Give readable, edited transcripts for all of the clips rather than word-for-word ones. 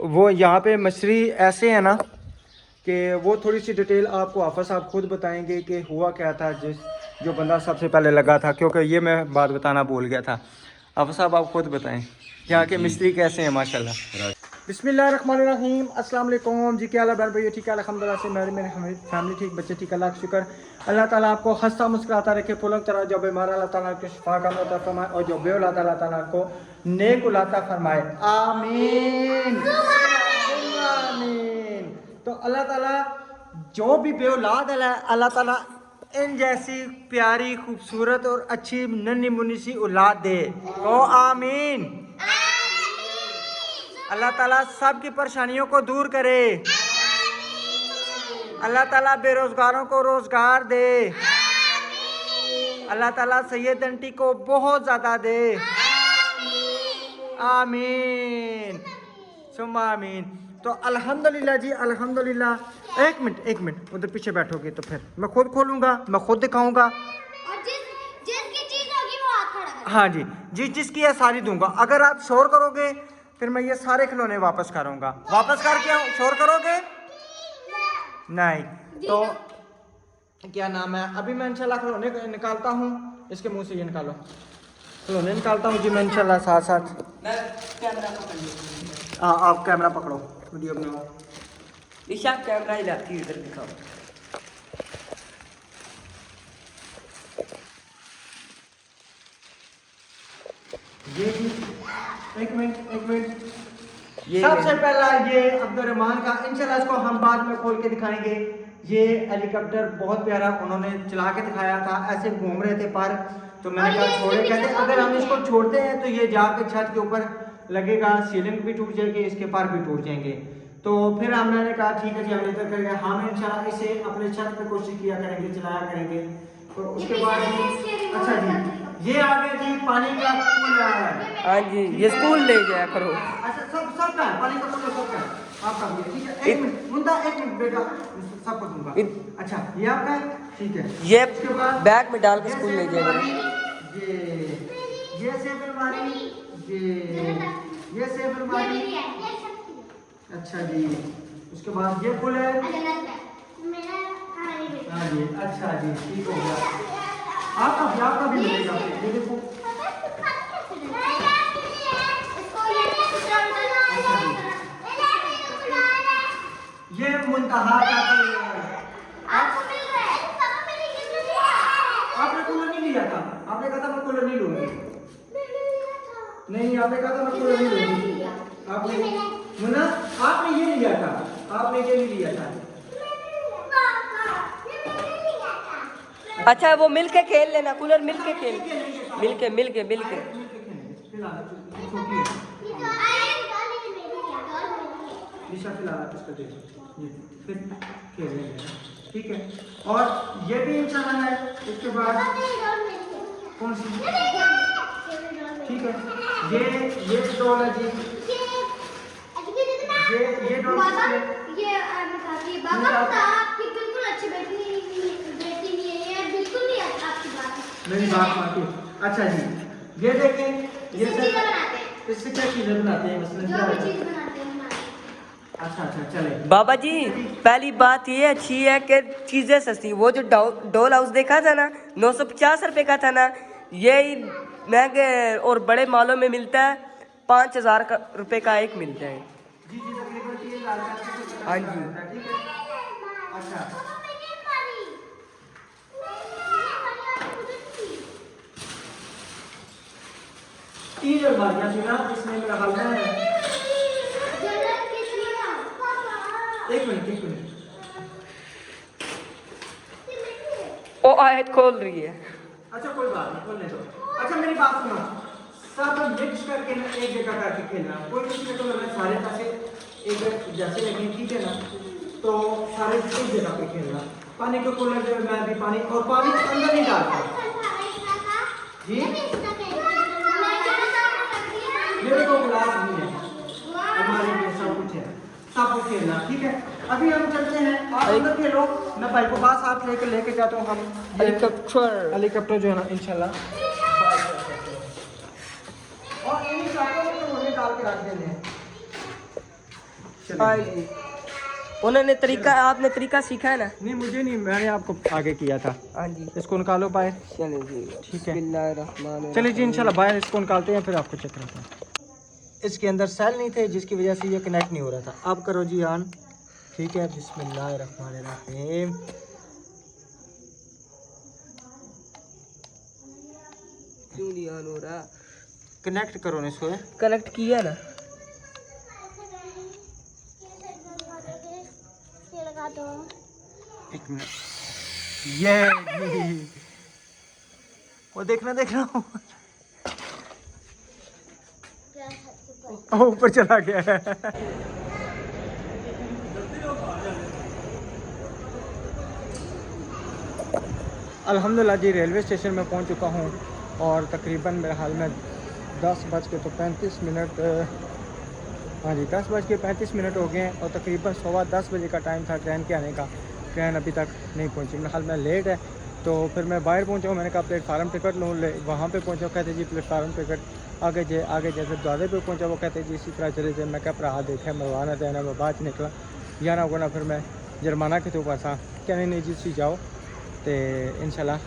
वो यहाँ पे मछली ऐसे है ना कि वो थोड़ी सी डिटेल आपको हाफिज़ साहब खुद बताएंगे कि हुआ क्या था जो बंदा सबसे पहले लगा था, क्योंकि ये मैं बात बताना भूल गया था। हाफिज़ साहब आप खुद बताएं यहाँ के मिस्त्री कैसे हैं माशाल्लाह। बिस्मिल्लाहिर्रहमानिर्रहीम, अस्सलाम वालेकुम जी। क्या हाल है बहन भाई? ठीक है अल्हम्दुलिल्लाह से, मेरी फैमिली ठीक, बच्चे ठीक, अल्लाह का शुक्र। अल्लाह ताला आपको हंसता मुस्कुराता रखे, पुलंग तरह जो बीमार अल्लाह ताला को शिफा का अता फरमाए और जो बेऔलाद अल्लाह ताला को नेक औलाद फरमाए, आमीन आमीन। तो अल्लाह ताला जो भी बेऔलाद अल्लाह ताला इन जैसी प्यारी खूबसूरत और अच्छी नन्ही मुन्नी सी औलाद दे, तो आमीन। अल्लाह ताला सब की परेशानियों को दूर करे, अल्लाह ताला बेरोजगारों को रोजगार दे, अल्लाह ताला सैयद आंटी को बहुत ज़्यादा दे, आमीन सुम्मा आमीन। तो अल्हम्दुलिल्लाह जी अल्हम्दुलिल्लाह। एक मिनट उधर पीछे बैठोगे तो फिर मैं खुद खोलूँगा, मैं खुद दिखाऊँगा। जिसकी चीज होगी वो हाथ खड़ा करेगा। हाँ जी, जिसकी है सारी दूंगा। अगर आप शोर करोगे फिर मैं ये सारे खिलौने वापस करूँगा। वापस करके शोर करोगे नहीं तो क्या नाम है, अभी मैं इंशाल्लाह खिलौने निकालता हूँ। इसके मुंह से ये निकालो, खिलौने निकालता हूँ जी मैं इंशाल्लाह। साथ साथ हाँ आप कैमरा पकड़ो, वीडियो बनाओ। ईशा कैमरा हिलाती है, इधर दिखाओ। ये एक मिनट सबसे पहला ये अब्दुर्रहमान का, इंशाल्लाह इसको हम बाद में खोल के दिखाएंगे। ये हेलीकॉप्टर बहुत प्यारा उन्होंने चला के दिखाया था, ऐसे घूम रहे थे पर, तो मैंने कहा छोड़े, कहते अगर हम इसको छोड़ते हैं तो ये जाके छत के ऊपर लगेगा, सीलिंग भी टूट जाएगी, इसके पर भी टूट जाएंगे। तो फिर हमने कहा ठीक है जी हम इधर करेंगे, हम इंशाल्लाह इसे अपने छत पे कोशिश किया करेंगे, चलाया करेंगे। तो उसके बाद अच्छा जी ये आगे जी पानी का कूलर है। हाँ जी, ये स्कूल ले जाया करो। अच्छा सब का है, पानी का कूलर सबका है, आपका भी है, ठीक है। एक मिनट मुंडा, एक मिनट बेटा, सबको दूंगा। अच्छा ये आपका है, ठीक है। ये उसके बाद बैग में डाल के स्कूल ले जाया करो। ये सेब अलमारी, ये सेब अलमारी, अच्छा जी। उसके बाद ये फुल है, हाँ जी, अच्छा जी ठीक हो गया। आपका भी मिलेगा, ये देखो। ये मुंतहा का आपने कूलर नहीं लिया था, आपने कहा था मैं कूलर नहीं लूंगी, नहीं आपने कहा था मैं कूलर नहीं लूंगी, आपने मुन्ना आपने ये लिया था, आपने ये नहीं लिया था। अच्छा वो मिल के खेल लेना, कूलर मिल के खेल, मिल के ठीक है। और ये भी इंसान है। उसके बाद कौन सी, ठीक है, ये डॉल है जी, ये डॉल मेरी बात मानती। अच्छा जी ये देखें, ये इससे क्या चीजें बनाते हैं मसलन, अच्छा चले। बाबा जी पहली बात ये अच्छी है कि चीज़ें सस्ती, वो जो डॉल हाउस देखा था ना 950 रुपये का था ना, यही महंगे और बड़े मालों में मिलता है 5000 रुपये का एक मिलता है। जी तकरीबन हाँ जी। अच्छा तीन अलमारियां थी ना, इसमें मेरा हाल है। एक मिनट वो आयत खोल रही है। अच्छा कोई बात नहीं, खोलने दो। अच्छा मेरी बात सुनो, सब मिक्स करके ना एक जगह करके खेलना, कोई किसी को लगना सारे पैसे एक जैसे लगे, ठीक है ना, तो सारे एक जगह पे खेलना। पानी को कूलर जो मैं भी पानी और पानी अंदर नहीं डालता जी, मेरे को गिलास भी है, हमारे लिए सब कुछ है, सब कुछ खेलना, ठीक है। अभी हम चलते हैं, आप अंदर खेलो, मैं भाई को बात साथ लेके जाता हूँ। हम हेलीकॉप्टर जो है ना इंशाल्लाह, और इन्हीं चाकों में तो उन्हें डाल के रख देने हैं। हाँ जी। उन्होंने तरीका, आपने तरीका सीखा है ना? नहीं मुझे नहीं, मैंने आपको आगे किया था। हाँ जी। इसको निकालो बाहर। चलो जी, ठीक है। बिस्मिल्लाहिर्रहमानिर्रहीम। चलिए जी इंशाल्लाह बाहर इसको निकालते हैं, फिर आपको चेक करते हैं। इसके अंदर सेल नहीं थे जिसकी वजह से ये कनेक्ट नहीं हो रहा था। अब करो जी ऑन। ठीक है, बिस्मिल्लाहिर्रहमानिर्रहीम। क्यों नहीं ऑन हो रहा? कनेक्ट करो ना इसको। कनेक्ट किया ना? ये लगा दो। एक मिनट, ये वो देखना ऊपर चला गया है। अल्हम्दुलिल्लाह जी रेलवे स्टेशन में पहुंच चुका हूं और तकरीबन मेरे हाल में 10:35 हाँ जी 10:35 हो गए हैं और तकरीबन 10:15 बजे का टाइम था ट्रेन के आने का। ट्रेन अभी तक नहीं पहुंची, मेरे हाल में लेट है। तो फिर मैं बाहर पहुंचा हूँ, मैंने कहा प्लेटफार्म टिकट लूँ। वहाँ पे पहुंचा, कहते जी प्लेटफार्म टिकट आगे जैसे दरवाजे पे पहुंचा वो कहते जी इसी तरह चले जाए। मैं क्या भरा देखा मरवाना देना, मैं बाद निकला या ना होगा ना, फिर मैं जुर्माना के तो पासा कहने नहीं जी सी जाओ तो इंशाल्लाह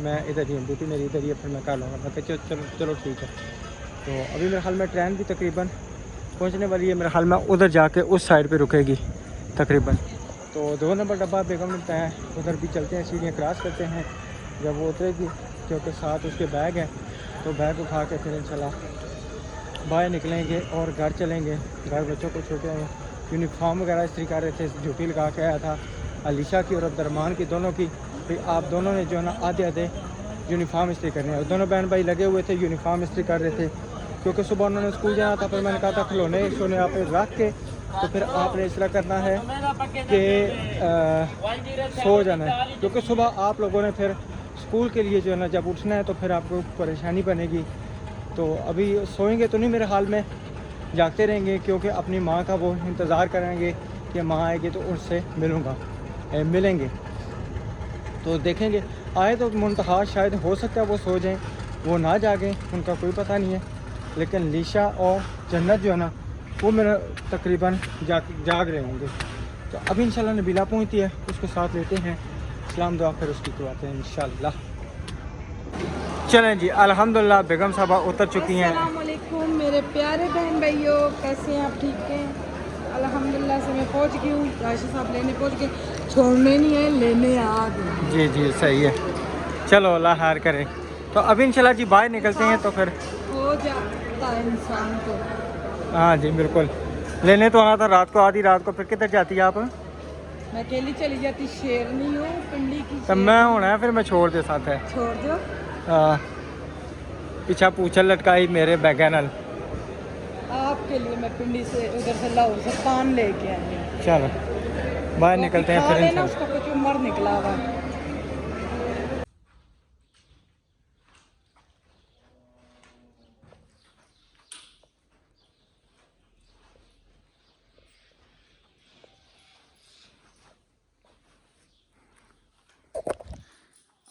मैं इधर ही ड्यूटी मेरी इधर ही है, फिर मैं कर लूँगा। मैं कहा चलो ठीक है। तो अभी मेरे हाल में ट्रेन भी तकरीबन पहुंचने वाली है, मेरे हाल में उधर जाके उस साइड पे रुकेगी तकरीबन। तो 2 नंबर डब्बा बेगम मिलता है, उधर भी चलते हैं, सीढ़ियाँ क्रॉस करते हैं। जब वो उतरेगी क्योंकि साथ उसके बैग हैं, तो बैग उठा के फिर इंशाल्लाह बाहर निकलेंगे और घर चलेंगे। घर बच्चों को छोटे हैं, यूनिफॉर्म वगैरह इस्त्री कर रहे थे, ड्यूटी लगा के आया था अलीशा की और अब्दुर्रहमान की, दोनों की। फिर आप दोनों ने जो है ना आधे यूनिफॉर्म इस्त्री करने हैं। दोनों बहन भाई लगे हुए थे, यूनिफॉर्म इस्त्री कर रहे थे क्योंकि सुबह उन्होंने स्कूल जाना था। फिर मैंने कहा था खिलौने सोने आप रख के तो फिर आपने इस तरह करना है कि सो जाना है, क्योंकि सुबह आप लोगों ने फिर स्कूल के लिए जो है ना जब उठना है तो फिर आपको परेशानी बनेगी। तो अभी सोएंगे तो नहीं, मेरे हाल में जागते रहेंगे क्योंकि अपनी माँ का वो इंतज़ार करेंगे कि माँ आएगी तो उनसे मिलेंगे। तो देखेंगे आए तो मुंतहा शायद हो सकता है वो सो जाएं, वो ना जागें, उनका कोई पता नहीं है। लेकिन लीशा और जन्नत जो है ना वो मेरा तकरीबन जाग रहे होंगे। तो अभी इंशाल्लाह नबीला पहुंचती है, उसको साथ लेते हैं, सलाम दुआ फिर उसकी करवाते हैं इंशाल्लाह। चलें जी अल्हम्दुलिल्लाह बेगम साहबा उतर चुकी हैं। अस्सलाम वालेकुम मेरे प्यारे बहन भाइयों, कैसे हैं आप? ठीक हैं अल्हम्दुलिल्लाह से मैं पहुंच गई हूँ। राशि साहब लेने पहुंच गए, छोड़ने नहीं है लेने आ गए। जी सही है, चलो अल्लाह खैर करे। तो अभी इंशाल्लाह जी बाहर निकलते हैं तो फिर हो जाता है इंसान को। हाँ जी बिल्कुल, लेने तो आना था रात को, आधी रात को। फिर किधर जाती है आप? मैं अकेली चली जाती, शेर नहीं हूँ पिंडी की। तब मैं होना है, फिर मैं छोड़ दे साथ है। छोड़ दो। पीछा पूछल लटकाई मेरे बैगनल। आपके लिए मैं पिंडी से उधर से लाहौर से पान लेके आई हूँ। चलो बाहर निकलते हैं फिर लेना, उसका कुछ उम्र निकला हुआ।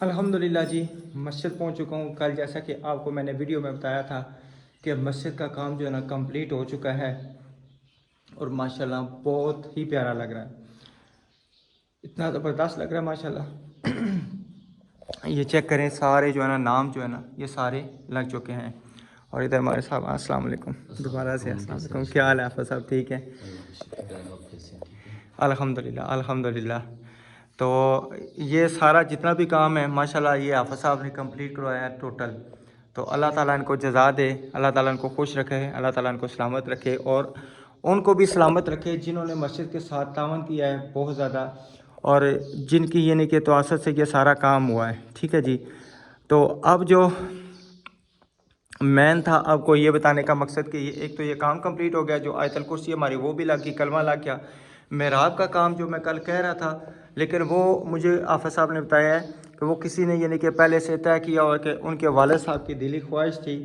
अल्हम्दुलिल्लाह जी मस्जिद पहुंच चुका हूं। कल जैसा कि आपको मैंने वीडियो में बताया था कि मस्जिद का काम जो है ना कंप्लीट हो चुका है और माशाल्लाह बहुत ही प्यारा लग रहा है, इतना ज़बरदस्त लग रहा है माशाल्लाह। ये चेक करें, सारे जो है ना नाम जो है ना ये सारे लग चुके हैं। और इधर हमारे साहब अस्सलाम वालेकुम, दोबारा से अस्सलाम वालेकुम, क्या हाल है आप साहब? ठीक है अल्हम्दुलिल्लाह। तो ये सारा जितना भी काम है माशाल्लाह ये हाफ़िज़ साहब ने कंप्लीट करवाया है टोटल। तो अल्लाह ताला इनको जज़ा दे, अल्लाह ताला इनको खुश रखे, अल्लाह ताला इनको सलामत रखे और उनको भी सलामत रखे जिन्होंने मस्जिद के साथ तावन किया है बहुत ज़्यादा, और जिनकी यानी कि तवासत से ये सारा काम हुआ है। ठीक है जी। तो अब जो मैन था आपको ये बताने का मकसद कि एक तो ये काम कंप्लीट हो गया, जो आयतल कुर्सी हमारी वो भी लग गई, कलमा लग गया। मेहराब का काम जो मैं कल कह रहा था, लेकिन वो मुझे हाफ़िज़ साहब ने बताया है कि वो किसी ने यानी कि पहले से तय किया हुआ कि उनके वालिद साहब की दिली ख्वाहिश थी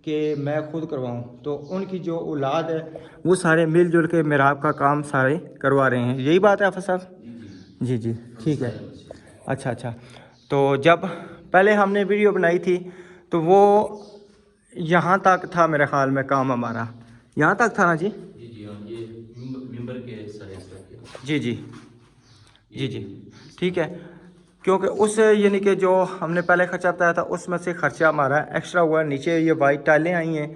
कि मैं खुद करवाऊं। तो उनकी जो औलाद है वो सारे मिलजुल के मेहराब का काम सारे करवा रहे हैं। यही बात है हाफ़िज़ साहब? जी ठीक है। अच्छा। तो जब पहले हमने वीडियो बनाई थी तो वो यहाँ तक था मेरे ख्याल में काम हमारा, यहाँ तक था ना जी? ये के हिस्सा किया। जी जी जी जी ठीक है, क्योंकि उस यानी कि जो हमने पहले खर्चा बताया था उसमें से खर्चा हमारा एक्स्ट्रा हुआ है। नीचे ये वाइट टाइलें आई हैं,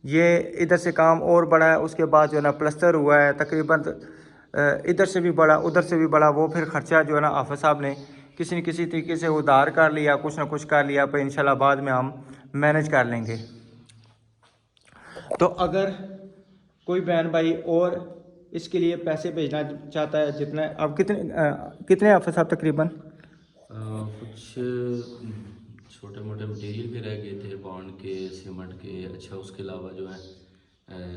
ये इधर से काम और बड़ा है, उसके बाद जो है ना प्लस्तर हुआ है तकरीबन इधर से भी बड़ा उधर से भी बड़ा। वो फिर खर्चा जो है ना हाफिज साहब ने किसी न किसी तरीके से उधार कर लिया, कुछ ना कुछ कर लिया, पर इंशाल्लाह बाद में हम मैनेज कर लेंगे। तो अगर कोई बहन भाई और इसके लिए पैसे भेजना चाहता है, जितने अब कितने हाफिज साहब तकरीबन कुछ छोटे मोटे मटेरियल भी रह गए थे, बॉन्ड के, सीमेंट के। अच्छा, उसके अलावा जो है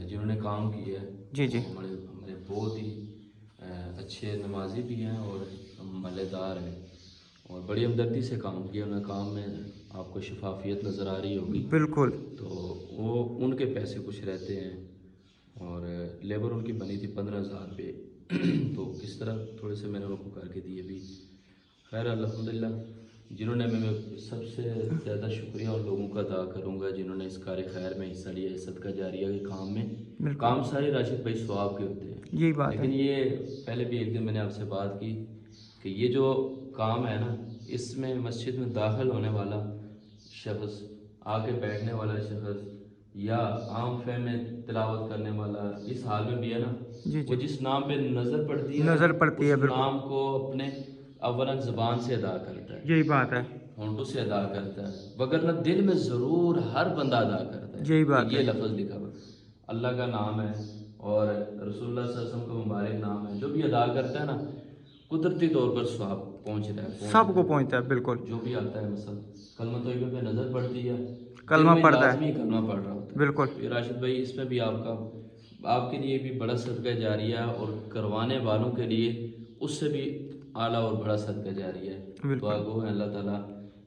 जिन्होंने काम किया है जी जी हमारे हमारे बहुत ही अच्छे नमाजी भी हैं और मलेदार हैं और बड़ी हमदर्दी से काम किया उन्होंने। काम में आपको शफाफियत नज़र आ रही होगी। बिल्कुल। तो वो उनके पैसे कुछ रहते हैं और लेबर उनकी बनी थी 15,000 रुपये। तो किस तरह थोड़े से मैंने उनको करके दिए भी। खैर अल्हम्दुलिल्लाह, जिन्होंने मैं सबसे ज़्यादा शुक्रिया उन लोगों का अदा करूँगा जिन्होंने इस कार्य खैर में हिस्सा लिया, इस सदका जारिया के काम में। काम सारे राशिद भाई स्वाब के होते हैं, यही बात लेकिन है। ये पहले भी एक दिन मैंने आपसे बात की कि ये जो काम है ना, इसमें मस्जिद में दाखिल होने वाला शख्स, आके बैठने वाला शख्स या आम फे में तिलावत करने वाला, इस हाल में भी है ना, वो जिस नाम पे नज़र पड़ती है उस नाम को अपने अवलन ज़बान से अदा करता है, यही बात है, होंठों से अदा करता है, वगरना दिल में ज़रूर हर बंदा अदा करता है। यही बात ये है। लफ्ज़ लिखा हुआ अल्लाह का नाम है और रसूलुल्लाह सल्लल्लाहु अलैहि वसल्लम का मुबारक नाम है। जो भी अदा करता है ना, कुदरती तौर पर स्वाब पहुँच रहा है, सबको पहुँचता है। बिल्कुल, जो भी आता है। मसल कलमा तोयबा पे नज़र पड़ती है, कलमा पढ़ता है, लाजमी कलमा पढ़ रहा होता है। बिल्कुल। तो राशिद भाई, इसमें भी आपके लिए भी बड़ा सदका जारिया है और करवाने वालों के लिए उससे भी आला और बड़ा सदका जारिया है। दुआ गो है अल्लाह ताला,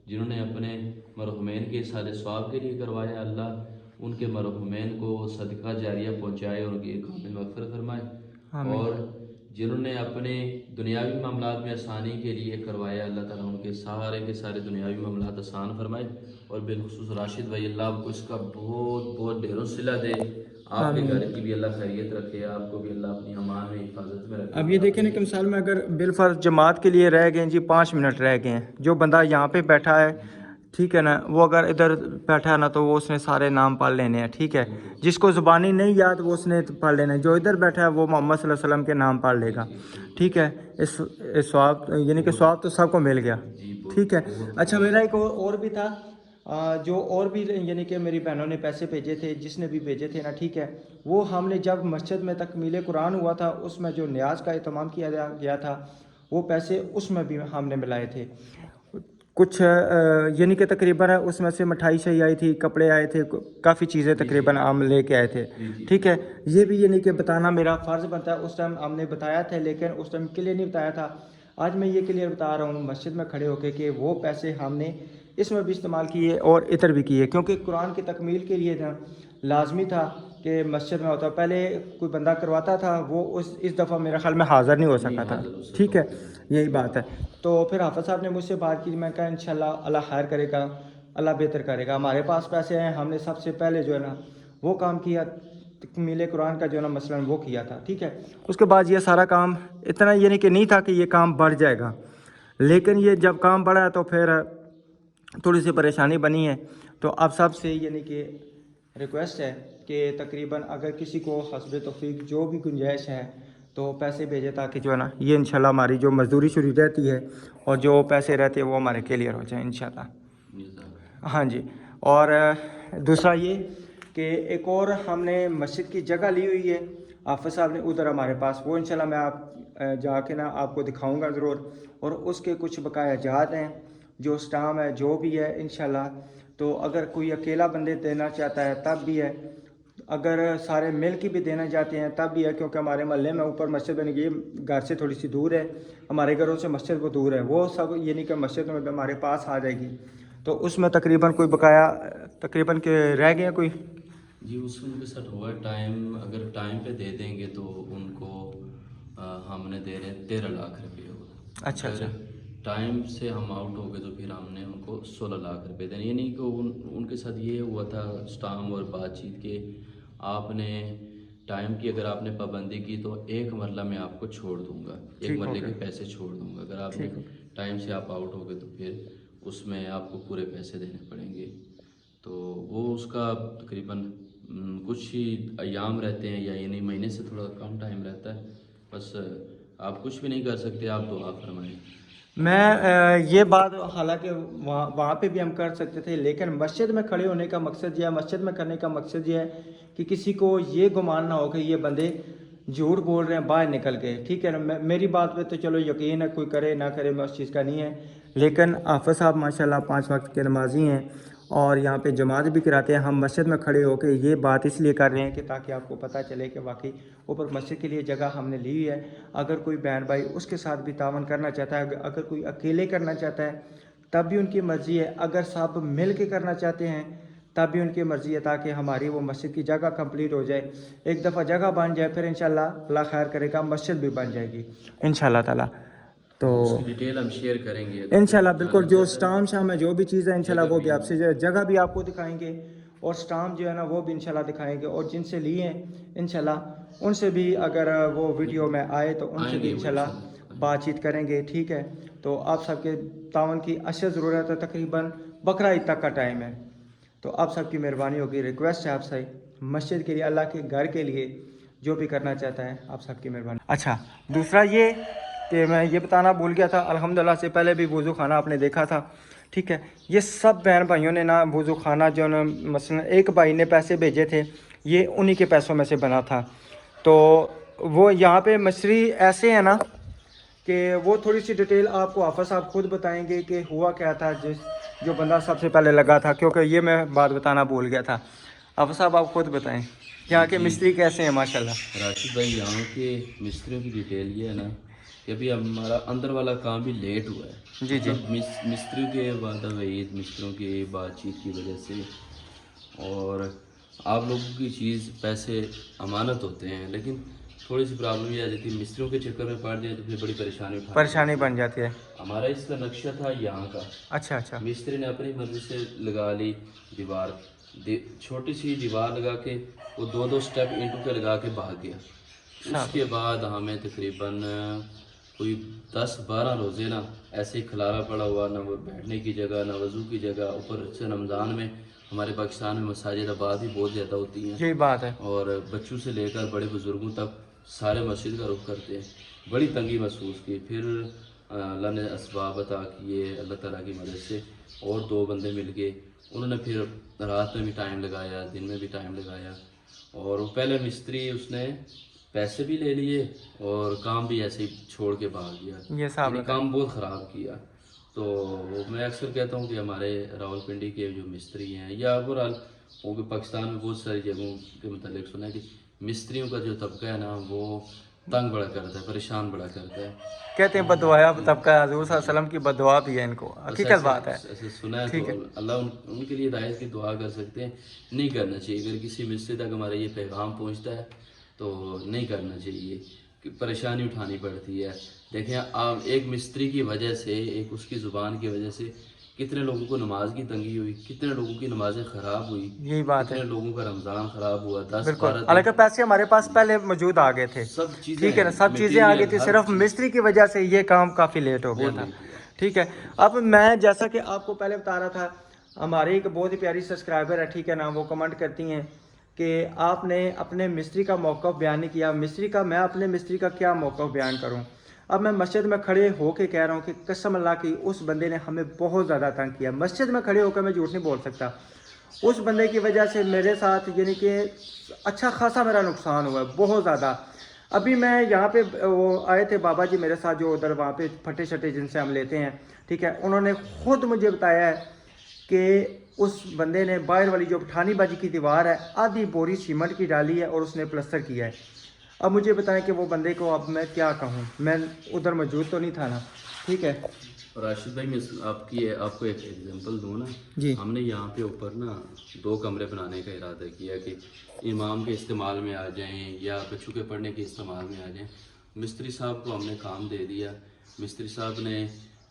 जिन्होंने अपने मरहुमैन के सारे स्वाब के लिए करवाया, अल्लाह उनके मरहुमैन को सदका जारिया पहुँचाए और उनकी कामिल मग़फ़िरत फरमाए। और जिन्होंने अपने दुनियावी मामलात में आसानी के लिए करवाया, अल्लाह ताला उनके सारे के सारे दुनियावी मामलात आसान फरमाए। और बिलखुसूस राशिद भाई, अल्लाह आपको इसका बहुत बहुत ढेरों सिला दे, आपके घर की भी अल्लाह खैरियत रखे, आपको भी अल्लाह अपनी अमान में हिफाजत में रखे। अब ये देखें ना कि मिसाल में अगर बिलफर्ज जमात के लिए रह गए जी 5 मिनट रह गए हैं, जो बंदा यहाँ पे बैठा है, ठीक है ना, वो अगर इधर बैठा है ना तो वो उसने सारे नाम पढ़ लेने हैं, ठीक है। जिसको ज़ुबानी नहीं याद वो उसने पढ़ लेना है, जो इधर बैठा है वो मोहम्मद सल्लल्लाहु अलैहि वसल्लम के नाम पढ़ लेगा, ठीक है। इस स्वाब यानी कि स्वाब तो सबको मिल गया, ठीक है। अच्छा, मेरा एक और भी था, जो और भी यानी कि मेरी बहनों ने पैसे भेजे थे, जिसने भी भेजे थे ना, ठीक है, वो हमने जब मस्जिद में तकमील कुरान हुआ था उसमें जो न्याज का एहतमाम किया गया था, वो पैसे उसमें भी हमने मिलाए थे। कुछ यानी कि तकरीबन उसमें से मिठाई शही आई थी, कपड़े आए थे, काफ़ी चीज़ें तकरीबन हम लेके आए थे, ठीक है। ये भी यानी कि बताना मेरा फ़र्ज़ बनता है। उस टाइम हमने बताया था, लेकिन उस टाइम क्लियर नहीं बताया था। आज मैं ये क्लियर बता रहा हूँ मस्जिद में खड़े होकर कि वो पैसे हमने इसमें भी इस्तेमाल किए और इधर भी किए, क्योंकि कुरान की तकमील के लिए ना लाजमी था कि मस्जिद में होता। पहले कोई बंदा करवाता था, वो इस दफ़ा मेरे ख्याल में हाज़िर नहीं हो सका था, ठीक है, यही बात है। तो फिर हाफ़िज़ साहब ने मुझसे बात की, मैं कहा इंशाल्लाह अल्लाह खैर करेगा, अल्लाह बेहतर करेगा। हमारे पास पैसे हैं, हमने सबसे पहले जो है ना वो काम किया, तकमील कुरान का जो है ना मसलन वो किया था, ठीक है। उसके बाद ये सारा काम इतना यानी कि नहीं था कि ये काम बढ़ जाएगा, लेकिन ये जब काम बढ़ा है तो फिर थोड़ी सी परेशानी बनी है। तो आप सब से यानी कि रिक्वेस्ट है कि तकरीबन अगर किसी को हस्ब तौफीक जो भी गुंजाइश है तो पैसे भेजे, ताकि जो है ना ये इंशाल्लाह हमारी जो मजदूरी शुरू रहती है और जो पैसे रहते हैं वो हमारे क्लियर हो जाए इंशाल्लाह। हाँ जी। और दूसरा ये कि एक और हमने मस्जिद की जगह ली हुई है, हाफ़िज़ साहब ने उधर हमारे पास, वो इंशाल्लाह मैं आप जाके ना आपको दिखाऊंगा ज़रूर। और उसके कुछ बकाया जात हैं, जो स्टाम है, जो भी है इंशाल्लाह। तो अगर कोई अकेला बंदे देना चाहता है तब भी है, अगर सारे मिल के भी देना चाहते हैं तब भी है, क्योंकि हमारे मोहल्ले में ऊपर मस्जिद बनी गई, घर से थोड़ी सी दूर है, हमारे घरों से मस्जिद वो दूर है, वो सब यानी कि मस्जिद में हमारे पास आ जाएगी। तो उसमें तकरीबन कोई बकाया तकरीबन के रह गए कोई जी, उसमें उनके साथ हुआ टाइम, अगर टाइम पे दे देंगे तो उनको हमने दे रहे 13 लाख रुपये होगा। अच्छा अच्छा, टाइम से हम आउट हो गए तो फिर हमने उनको 16 लाख रुपए देने। ये नहीं कि उनके साथ ये हुआ था स्टाम और बातचीत के आपने टाइम की अगर आपने पाबंदी की तो एक मरला मैं आपको छोड़ दूंगा, एक मरले के पैसे छोड़ दूंगा। अगर आपने टाइम से आप आउट हो गए तो फिर उसमें आपको पूरे पैसे देने पड़ेंगे। तो वो उसका तकरीबन कुछ ही अयाम रहते हैं, या यानी महीने से थोड़ा कम टाइम रहता है। बस आप कुछ भी नहीं कर सकते, आप दुआ फरमाएं। मैं ये बात हालांकि वहाँ पे भी हम कर सकते थे, लेकिन मस्जिद में खड़े होने का मकसद यह है, मस्जिद में करने का मकसद यह है कि किसी को ये गुमान ना हो कि ये बंदे झूठ बोल रहे हैं बाहर निकल के। ठीक है ना, मेरी बात पे तो चलो यकीन है, कोई करे ना करे, मैं उस चीज़ का नहीं है। लेकिन हाफ़िज़ साहब माशाल्लाह 5 वक्त के नमाजी हैं और यहाँ पे जमात भी कराते हैं। हम मस्जिद में खड़े होकर ये बात इसलिए कर रहे हैं कि ताकि आपको पता चले कि वाकई ऊपर मस्जिद के लिए जगह हमने ली हुई है। अगर कोई बहन भाई उसके साथ भी तावन करना चाहता है, अगर कोई अकेले करना चाहता है तब भी उनकी मर्ज़ी है, अगर सब मिल के करना चाहते हैं तब भी उनकी मर्ज़ी है, ताकि हमारी वो मस्जिद की जगह कंप्लीट हो जाए। एक दफ़ा जगह बन जाए फिर इंशाल्लाह अल्लाह खैर करेगा मस्जिद भी बन जाएगी इंशाल्लाह ताला। तो डिटेल हम शेयर करेंगे इंशाल्लाह बिल्कुल, जो स्टाम्प शाम है जो भी चीज़ है इंशाल्लाह वो भी आपसे, जगह भी आपको दिखाएंगे और स्टाम्प जो है ना वो भी इंशाल्लाह दिखाएंगे। और जिनसे लिए हैं इंशाल्लाह उनसे भी अगर वो वीडियो में आए तो उनसे भी इंशाल्लाह बातचीत करेंगे। ठीक है, तो आप सबके तावन की अशद ज़रूरत है, तकरीबन बकरा ईद तक का टाइम है, तो आप सबकी मेहरबानी होगी, रिक्वेस्ट है आपसे मस्जिद के लिए, अल्लाह के घर के लिए जो भी करना चाहता है आप सबकी मेहरबानी। अच्छा, दूसरा ये कि मैं ये बताना भूल गया था, अल्हम्दुलिल्लाह से पहले भी वज़ू खाना आपने देखा था। ठीक है, ये सब बहन भाइयों ने ना वज़ू खाना जो ना, मसलन एक भाई ने पैसे भेजे थे, ये उन्हीं के पैसों में से बना था। तो वो यहाँ पे मछली ऐसे है ना कि वो थोड़ी सी डिटेल आपको हाफ़िज़ साहब खुद बताएंगे कि हुआ क्या था, जो बंदा सबसे पहले लगा था, क्योंकि ये मैं बात बताना भूल गया था। हाफ़िज़ साहब आप खुद बताएं यहाँ के मिस्त्री कैसे हैं माशाल्लाह। राशिद भाई, यहाँ के मिस्त्रियों की डिटेल ये है ना कि अभी हमारा अंदर वाला काम भी लेट हुआ है। जी जी, मिस्त्रियों के वादा वहीद, मिस्त्रियों की बातचीत की वजह से, और आप लोगों की चीज़ पैसे अमानत होते हैं, लेकिन थोड़ी सी प्रॉब्लम ये आ जाती है, मिस्त्रियों के चक्कर में पड़ जाए तो फिर बड़ी परेशानी बन जाती है। हमारा इसका नक्शा था यहाँ का, अच्छा अच्छा, मिस्त्री ने अपनी मर्जी से लगा ली दीवार, छोटी सी दीवार लगा के वो 2-2 स्टेप इंटू के लगा के भाग गया। उसके बाद हमें तकरीबन कोई 10-12 रोज़े ना ऐसे ही खलारा पड़ा हुआ, ना वो बैठने की जगह, ना वज़ू की जगह। ऊपर से रमज़ान में हमारे पाकिस्तान में मसाजिद आबाद ही बहुत ज़्यादा होती हैं, यही बात है, और बच्चों से लेकर बड़े बुज़ुर्गों तक सारे मस्जिद का रुख करते हैं। बड़ी तंगी महसूस की, फिर अल्लाह ने असबाब अता किए अल्लाह ताला की मदद से, और 2 बंदे मिल गए, उन्होंने फिर रात में भी टाइम लगाया, दिन में भी टाइम लगाया, और पहले मिस्त्री उसने पैसे भी ले लिए और काम भी ऐसे ही छोड़ के भाग गया। ये साहब यानी काम बहुत ख़राब किया। तो मैं अक्सर कहता हूँ कि हमारे रावलपिंडी के जो मिस्त्री हैं, या ओवरऑल वो भी पाकिस्तान में बहुत सारी जगहों के मतलब सुना है कि मिस्त्रियों का जो तबका है ना वो तंग बड़ा करता है, परेशान बड़ा करता है। कहते हैं बदवाया तबका, हज़ूर सल्लल्लाहु अलैहि वसल्लम की बदवा भी है इनको, हकीकत बात है। ऐसे सुना है, तो अल्लाह उनके लिए हिदायत की दुआ कर सकते हैं। नहीं करना चाहिए, अगर किसी मिस्त्री तक हमारा ये पैगाम पहुंचता है तो नहीं करना चाहिए, कि परेशानी उठानी पड़ती है। देखें आप, एक मिस्त्री की वजह से, एक उसकी ज़ुबान की वजह से कितने लोगों को नमाज की तंगी हुई, कितने लोगों की नमाजें ख़राब हुई, यही बात है, कितने लोगों का रमज़ान ख़राब हुआ। 10-12 हालांकि पैसे हमारे पास पहले मौजूद आ गए थे, सब चीज़ें, ठीक है ना, सब चीज़ें आ गई थी, सिर्फ मिस्त्री की वजह से ये काम काफ़ी लेट हो गया था। ठीक है, अब मैं जैसा कि आपको पहले बता रहा था, हमारी एक बहुत ही प्यारी सब्सक्राइबर है, ठीक है ना, वो कमेंट करती हैं कि आपने अपने मिस्त्री का मौक़िफ़ बयान नहीं किया। मिस्त्री का, मैं अपने मिस्त्री का क्या मौक़िफ़ बयान करूं। अब मैं मस्जिद में खड़े होके कह रहा हूं कि कसम अल्लाह की उस बंदे ने हमें बहुत ज़्यादा तंग किया। मस्जिद में खड़े होकर मैं झूठ नहीं बोल सकता, उस बंदे की वजह से मेरे साथ यानी कि अच्छा खासा मेरा नुकसान हुआ है, बहुत ज़्यादा। अभी मैं यहाँ पे, वो आए थे बाबा जी मेरे साथ जो उधर वहाँ पे फटे शटे जिनसे हम लेते हैं, ठीक है, उन्होंने ख़ुद मुझे बताया है कि उस बंदे ने बाहर वाली जो पठानी बाजी की दीवार है, आधी बोरी सीमेंट की डाली है और उसने प्लस्तर किया है। अब मुझे बताएं कि वो बंदे को अब मैं क्या कहूँ, मैं उधर मौजूद तो नहीं था ना। ठीक है राशिद भाई, मैं आपको एक एग्जांपल दूँ ना जी, हमने यहाँ पे ऊपर ना 2 कमरे बनाने का इरादा किया कि इमाम के इस्तेमाल में आ जाएं या बच्चों के पढ़ने के इस्तेमाल में आ जाएं। मिस्त्री साहब को हमने काम दे दिया, मिस्त्री साहब ने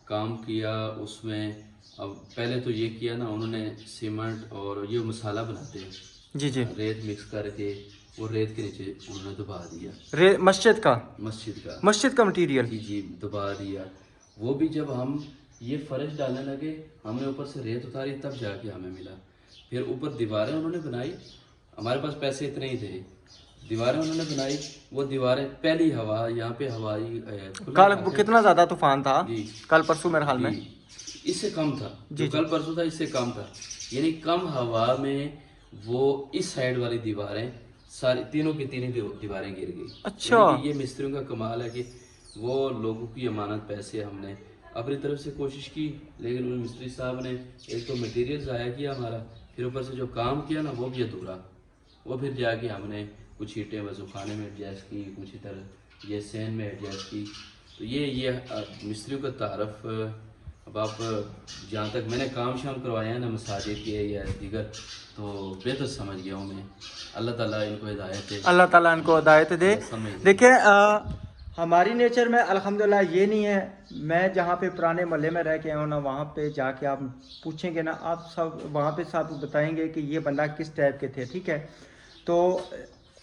काम किया। उसमें अब पहले तो ये किया ना, उन्होंने सीमेंट और ये मसाला बनाते हैं जी जी, रेत मिक्स करके वो रेत के नीचे उन्होंने दबा दिया। मस्जिद का मटीरियल जी दबा दिया। वो भी जब हम ये फर्श डालने लगे, हमने ऊपर से रेत उतारी, तब जाके हमें मिला। फिर ऊपर दीवारें उन्होंने बनाई, हमारे पास पैसे इतने ही थे, दीवारें उन्होंने बनाई। वो दीवारें पहली हवा यहाँ पे हवाई कल कितना ज्यादा तूफान था जी, कल परसों मेरे हाल में, इससे कम था जी, कल परसों था, इससे कम था। यानी कम हवा में वो इस साइड वाली दीवारें सारी तीनों की तीनों दीवारें गिर गई। अच्छा, यानी कि ये मिस्त्रियों का कमाल है कि वो लोगों की अमानत पैसे हमने अपनी तरफ से कोशिश की, लेकिन उन मिस्त्री साहब ने एक तो मटेरियल ज़ाया किया हमारा, फिर ऊपर से जो काम किया ना वो भी अधूरा। वो फिर जाके हमने कुछ ईंटें वजूखाने में एडजस्ट की, कुछ इधर ये सैन में एडजस्ट की। तो ये मिस्त्रियों का तारफ़। अब आप जहाँ तक मैंने काम शाम करवाया है ना मसाजिद के या दीगर, तो बेहतर समझ गया हूँ मैं। अल्लाह ताला इनको हिदायत दे, अल्लाह ताला इनको हिदायत दे। समझ देखिए हमारी नेचर में अल्हम्दुलिल्लाह ये नहीं है। मैं जहाँ पे पुराने महल्ले में रह के आया हूँ ना, वहाँ पे जाके आप पूछेंगे ना, आप सब वहाँ पे सब बताएंगे कि ये बंदा किस टाइप के थे। ठीक है, तो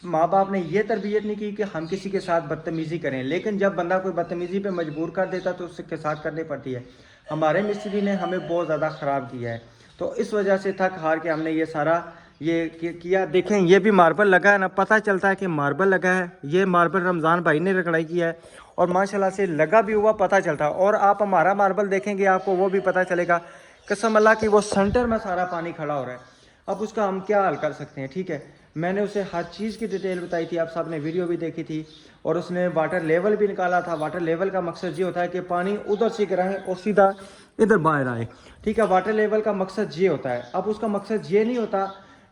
माँ बाप ने ये तरबियत नहीं की कि हम किसी के साथ बदतमीज़ी करें, लेकिन जब बंदा कोई बदतमीज़ी पे मजबूर कर देता तो उसके साथ करनी पड़ती है। हमारे मिस्त्री ने हमें बहुत ज़्यादा ख़राब किया है, तो इस वजह से थक हार के हमने ये सारा ये किया। देखें ये भी मार्बल लगा है ना, पता चलता है कि मार्बल लगा है। ये मार्बल रमज़ान भाई ने रगड़ाई किया है और माशाल्लाह से लगा भी हुआ पता चलता है। और आप हमारा मार्बल देखेंगे आपको वो भी पता चलेगा, कसम अल्लाह की वो सेंटर में सारा पानी खड़ा हो रहा है। अब उसका हम क्या हल कर सकते हैं। ठीक है, मैंने उसे हर चीज़ की डिटेल बताई थी, आप सब ने वीडियो भी देखी थी, और उसने वाटर लेवल भी निकाला था। वाटर लेवल का मकसद ये होता है कि पानी उधर से गिराएं और सीधा इधर बाहर आए। ठीक है, वाटर लेवल का मकसद ये होता है। अब उसका मकसद ये नहीं होता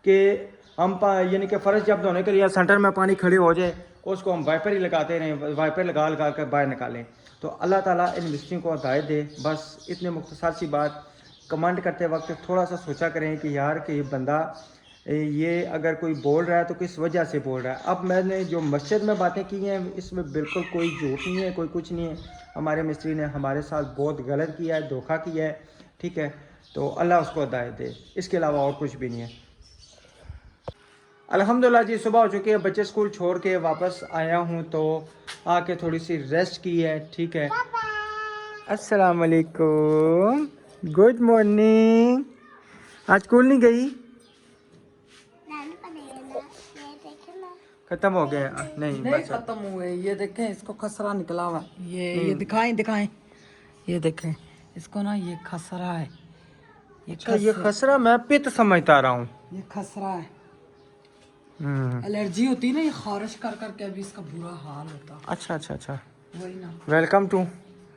कि हम यानी कि फ़र्श जब धोने के लिए सेंटर में पानी खड़े हो जाए और उसको हम वाइपर ही लगाते रहें, वाइपर लगा लगा कर बाहर निकालें। तो अल्लाह ताला इन मिस्त्रियों को हिदायत दे। बस इतने मुख्तसर सी बात। कमेंट करते वक्त थोड़ा सा सोचा करें कि यार कि ये बंदा ये अगर कोई बोल रहा है तो किस वजह से बोल रहा है। अब मैंने जो मस्जिद में बातें की हैं इसमें बिल्कुल कोई झूठ नहीं है, कोई कुछ नहीं है। हमारे मिस्त्री ने हमारे साथ बहुत गलत किया है, धोखा किया है। ठीक है, तो अल्लाह उसको हिदायत दे, इसके अलावा और कुछ भी नहीं है। अल्हम्दुलिल्लाह जी, सुबह हो चुकी है, बच्चे स्कूल छोड़ के वापस आया हूँ तो आके थोड़ी सी रेस्ट की है। ठीक है, अस्सलाम वालेकुम, गुड मॉर्निंग। आज स्कूल नहीं गई? खत्म हो गया? नहीं नहीं खत्म हुए। ये देखें इसको खसरा निकला हुआ, ये दिखाएं ये देखें इसको ना, ये खसरा है। अच्छा, ये खसरा मैं पित्त समझता रहा हूँ। ये खसरा है, एलर्जी होती है ना, ये खारिश कर करके अभी इसका बुरा हाल होता। अच्छा अच्छा अच्छा, वही ना।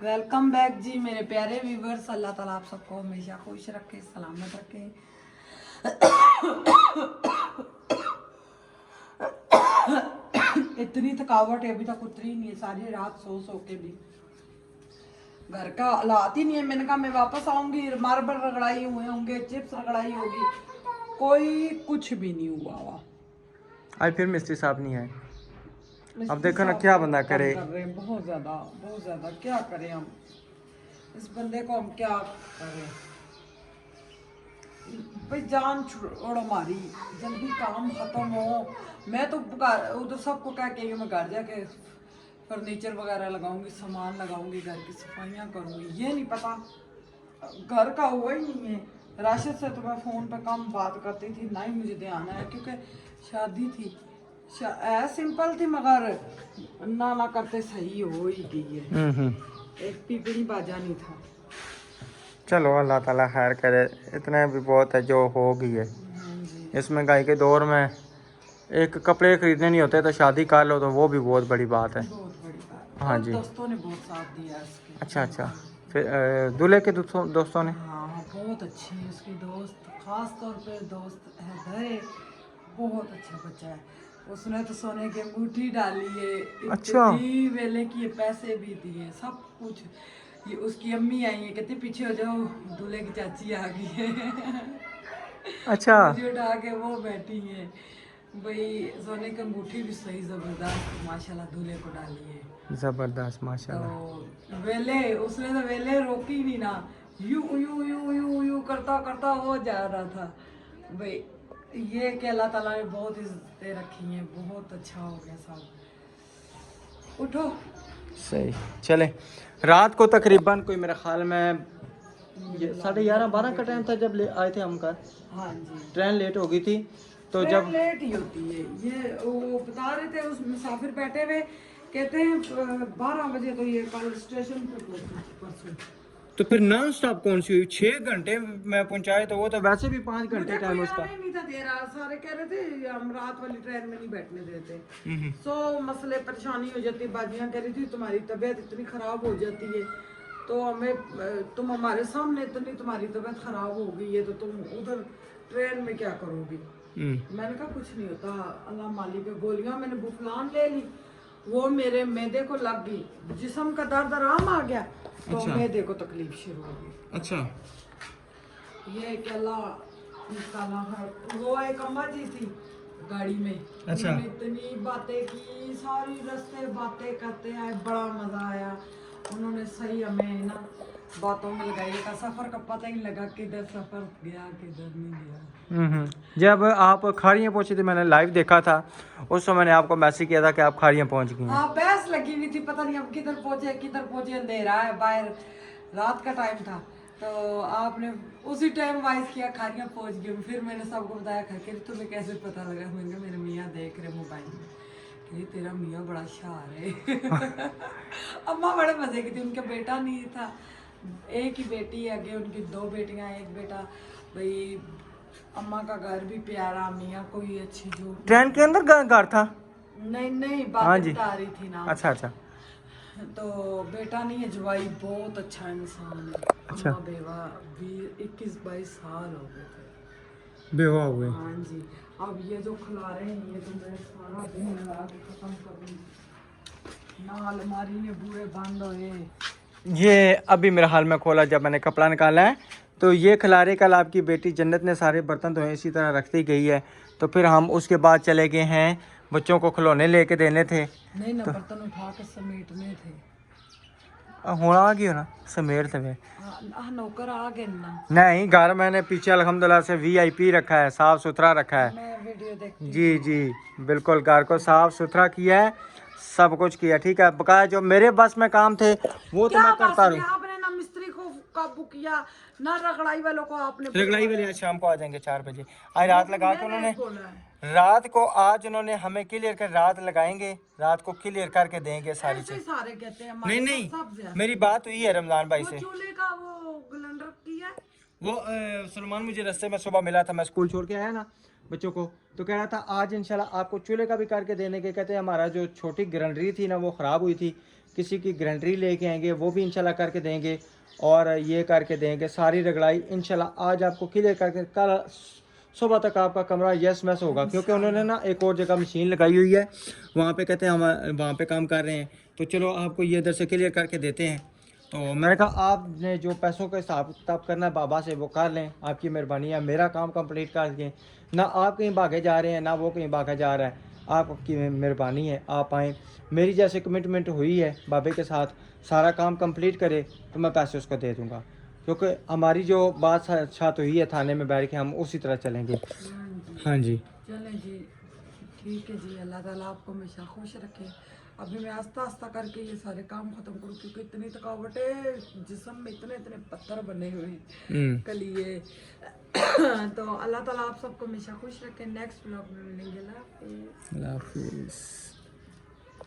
वेलकम बैक जी मेरे प्यारे व्यूवर्स। अल्लाह ताला आप सबको हमेशा खुश रखे, सलामत रखे। इतनी थकावट है, अभी तक उतरी नहीं है, सारी रात सो सो के भी घर का हालात ही नहीं है। मैंने कहा मैं वापस आऊंगी, मार्बल रगड़ाई हुए होंगे, चिप्स रगड़ाई होगी, कोई कुछ भी नहीं हुआ हुआ। आज फिर मिस्त्री साहब नहीं है। अब देखो ना क्या बंदा करे। बहुत ज्यादा क्या करें हम, इस बंदे को हम क्या करें भाई। जान छोड़ो हमारी, जल्दी काम खत्म हो। मैं तो उधर सबको कह के मैं घर जाके फर्नीचर वगैरह लगाऊंगी, सामान लगाऊंगी, घर की सफाइयाँ करूंगी। ये नहीं पता घर का हुआ ही नहीं है। राशिद से तो मैं फ़ोन पे कम बात करती थी, ना ही मुझे ध्यान आया क्योंकि शादी थी, सिंपल थी, मगर ना करते सही हो ही गई है। एक पिपड़ी बाजा नहीं था। चलो अल्लाह ताला खैर करे, इतना भी बहुत है जो हो गई है। इस महंगाई के दौर में एक कपड़े खरीदने नहीं होते तो शादी कर लो, तो वो भी बहुत बड़ी बात है। बहुत बड़ी बात। हाँ जी, दोस्तों ने बहुत साथ दिया इसके। अच्छा, फिर दूल्हे के दोस्तों ने? हाँ, बहुत अच्छी है उसकी दोस्त, खास तौर पे दोस्त है, बहुत अच्छा बच्चा है। उसने तो सोने की अंगूठी डाली है, अच्छा, इतनी वेले की पैसे भी दिए, सब कुछ। ये उसकी अम्मी आई है, कहती पीछे हो जाओ, दूल्हे की चाची आ गई है। अच्छा, मुझे उठा के वो बैठी है भाई। सोने की अंगूठी भी सही जबरदस्त माशाल्लाह दूल्हे को डाली है, जबरदस्त माशाल्लाह। तो वेले उसने तो वेले रोकी नहीं ना, you you you you you करता करता वो जा रहा था भाई। ये कि अल्लाह ताला ने बहुत इज्जतें रखी हैं, बहुत अच्छा हो गया सब। उठो। सही चले। रात को तकरीबन कोई मेरे ख्याल में 11:30-12 का टाइम था जब आए थे हम घर। हाँ जी, ट्रेन लेट हो गई थी तो ट्रेन जब लेट ही होती है। ये वो बता रहे थे उस मुसाफिर बैठे हुए, कहते हैं 12 बजे तो ये कल स्टेशन पे पहुंचे परसों। तो फिर नॉन स्टॉप कौन सी हुई? 6 घंटे में पहुंचाए तो वो तो वैसे भी 5 घंटे मुझे टाइम कोई उसका। आने ही नहीं था दे रहा, सारे कह रहे थे हम रात वाली ट्रेन में नहीं बैठने देते। सो मसले परेशानी हो जाती, बाजियां कह रही थी तुम्हारी तबीयत इतनी खराब हो जाती है तो हमें तुम हमारे सामने इतनी तुम्हारी तबीयत खराब हो गई है तो तुम उधर ट्रेन में क्या करोगी। मैंने कहा कुछ नहीं होता, अल्लाह मालिक है। गोलियां मैंने बुफलान ले ली, वो मेरे मैदे को लग गई, जिस्म का दर्द आराम आ गया तो मैदे को तकलीफ शुरू हो गई। अच्छा। ये कि अल्लाह निकाला है। वो एक अम्मा जी थी गाड़ी में, अच्छा। उन्होंने इतनी बातें की, सारी रास्ते बातें करते आए, बड़ा मजा आया। उन्होंने सही हमें ना बातों में लगाई का सफर का पता ही नहीं लगा किधर सफर गया किधर नहीं गया। जब आप खारियाँ पहुंचे थे मैंने लाइव देखा था, उस समय मैंने आपको मैसेज किया था कि आप खारियाँ पहुंच गई हैं। हाँ, बहस लगी हुई थी, पता नहीं अब किधर पहुंचे, अंधेरा है बाहर, रात का टाइम था तो आपने उसी टाइम वॉइस किया खारियाँ पहुंच गई। फिर मैंने सबको बताया खा तुम्हें कैसे पता लगा। मैंने कहा मेरे मियाँ देख रहे मोबाइल में, कहती तेरा मियाँ बड़ा शार है। अम्मा बड़े मजे की थी, उनका बेटा नहीं था, एक ही बेटी है, आगे उनकी 2 बेटियां एक बेटा। भाई अम्मा का घर भी प्यारा, मियाँ कोई अच्छी जो ट्रेन के अंदर घर था? नहीं हाँ जी। बात बता रही थी ना। अच्छा अच्छा। तो बेटा नहीं है, जवाई बहुत अच्छा इंसान है। अच्छा। अम्मा बेवा 21-22 साल हो गए थे। बेवा हो गए। हाँ जी। अब ये जो खिला रहे हैं ये तो मैं सारा दिन लगा के खत्म कर दूंगी ना। अलमारी में बूढ़े बंद हुए। ये अभी मेरे हाल में खोला जब मैंने कपड़ा निकाला है तो ये खिलारे कल आपकी बेटी जन्नत ने सारे बर्तन धोए इसी तरह रखती गई है। तो फिर हम उसके बाद चले गए हैं, बच्चों को खिलौने लेके देने थे। नहीं ना, बर्तन उठा के समेटने थे। होना आ गया ना समेट थे। नौकर आ गए ना। नहीं, घर मैंने पीछे अल्हम्दुलिल्लाह से VIP रखा है, साफ सुथरा रखा है। मैं वीडियो देखती जी जी बिल्कुल, घर को साफ सुथरा किया है, सब कुछ किया। ठीक है, बकाया जो मेरे बस में काम थे वो तो मैं करता रहूँ। आपने ना मिस्त्री को काबू किया ना रगड़ाई वालों को आपने रगड़ाई वाले आज शाम को आ जाएंगे 4 बजे। आज रात लगा के उन्होंने बोला है। रात को आज उन्होंने हमें क्लियर कर रात लगाएंगे, रात को क्लियर करके देंगे सारी ऐसे ही चीज। सारे कहते हैं नहीं हमारे नहीं, सब ज्यादा। मेरी बात हुई है रमजान भाई से। चूल्हे का वो सिलेंडर किया है। वो सलमान मुझे रास्ते में सुबह मिला था, मैं स्कूल छोड़ के आया ना बच्चों को, तो कह रहा था आज इंशाल्लाह आपको चूल्हे का भी करके देने के। कहते हैं हमारा जो छोटी ग्राइंडरी थी ना वो ख़राब हुई थी, किसी की ग्राइंडरी लेके आएंगे, वो भी इंशाल्लाह करके देंगे और ये करके देंगे सारी रगड़ाई इंशाल्लाह आज आपको क्लियर करके। कल सुबह तक आपका कमरा यस मैस होगा, क्योंकि उन्होंने ना एक और जगह मशीन लगाई हुई है, वहाँ पे कहते हैं हम वहाँ पे काम कर रहे हैं। तो चलो आपको ये इधर से क्लियर करके देते हैं। तो मैंने कहा आपने जो पैसों का हिसाब किताब करना है बाबा से वो कर लें, आपकी मेहरबानी है, मेरा काम कंप्लीट कर दें। ना आप कहीं भागे जा रहे हैं ना वो कहीं भागा जा रहा है, आपकी मेहरबानी है आप आएँ। मेरी जैसे कमिटमेंट हुई है बाबे के साथ, सारा काम कंप्लीट करे तो मैं पैसे उसको दे दूँगा, क्योंकि हमारी जो बात साथ हुई है थाने में बैठ के हम उसी तरह चलेंगे। हाँ जी चलें जी, ठीक है जी। अल्लाह ताला आपको हमेशा खुश रखे। अभी मैं आस्ता आस्ता करके ये सारे काम खत्म करूँ, क्योंकि इतनी थकावट है, जिस्म में इतने इतने पत्थर बने हुए हैं कलिए। तो अल्लाह ताला आप सबको हमेशा खुश रखे। नेक्स्ट व्लॉग में मिलेंगे। अल्लाह हाफिज़।